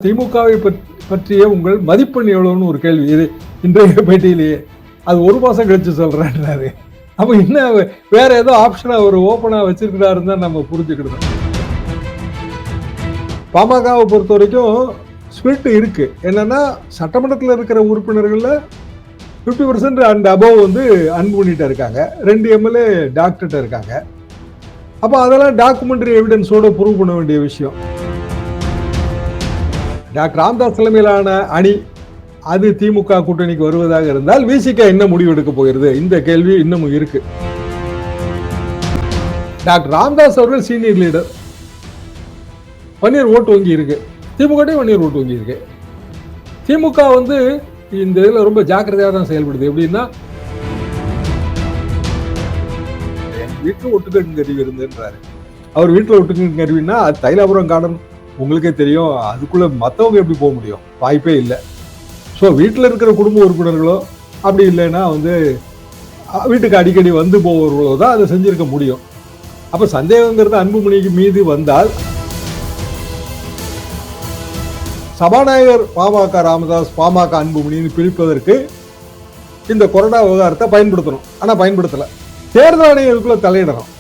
திமுகவை பற்றிய உங்கள் மதிப்பெண் எவ்வளவுன்னு ஒரு கேள்வி இது இன்றைய பேட்டியிலேயே. அது ஒரு மாசம் கழிச்சு சொல்றேன்றாரு. அப்ப என்ன வேற ஏதோ ஆப்ஷனா ஒரு ஓப்பனா வச்சிருக்கிறாருன்னு தான் நம்ம புரிஞ்சுக்கிட்டோம். பாமகவை பொறுத்த வரைக்கும் ஸ்பிரிட் இருக்கு. என்னன்னா சட்டமன்றத்தில் இருக்கிற உறுப்பினர்கள்ல 50% அண்ட் அபவ் வந்து அன்புமணிட்ட இருக்காங்க. 2 எம்எல்ஏ டாக்டர்கிட்ட இருக்காங்க. அப்ப அதெல்லாம் டாக்குமெண்டரி எவிடன்ஸோட ப்ரூவ் பண்ண வேண்டிய விஷயம். டாக்டர் ராமதாஸ் தலைமையிலான அணி அது திமுக கூட்டணிக்கு வருவதாக இருந்தால் விசிக என்ன முடிவு எடுக்க போகிறது? இந்த கேள்வி இன்னமும் இருக்கு. டாக்டர் ராமதாஸ் அவர்கள் சீனியர் லீடர், வன்னியர் ஓட்டு வங்கி இருக்கு. திமுக வன்னியர் ஓட்டு வங்கி இருக்கு. திமுக வந்து இந்த இதுல ரொம்ப ஜாக்கிரதையாக தான் செயல்படுது. எப்படின்னா வீட்டுல ஒட்டுக்கட்டு கருவி இருந்துன்றாரு. அவர் வீட்டுல ஒட்டுக்கட்டு கருவின்னா அது தைலாபுரம் கார்டன் உங்களுக்கே தெரியும். அதுக்குள்ள மற்றவங்க எப்படி போக முடியும்? வாய்ப்பே இல்லை. ஸோ வீட்டில் இருக்கிற குடும்ப உறுப்பினர்களோ அப்படி இல்லைன்னா வந்து வீட்டுக்கு அடிக்கடி வந்து போவர்களோ தான் அதை செஞ்சிருக்க முடியும். அப்போ சந்தேகங்கிறது அன்புமணிக்கு மீது வந்தால் சபாநாயகர் பாமக ராமதாஸ், பாமக அன்புமணின்னு பிரிப்பதற்கு இந்த கொரோனா விவகாரத்தை பயன்படுத்தணும். ஆனால் பயன்படுத்தலை. தேர்தல் ஆணையத்துக்குள்ள தலையிடணும்.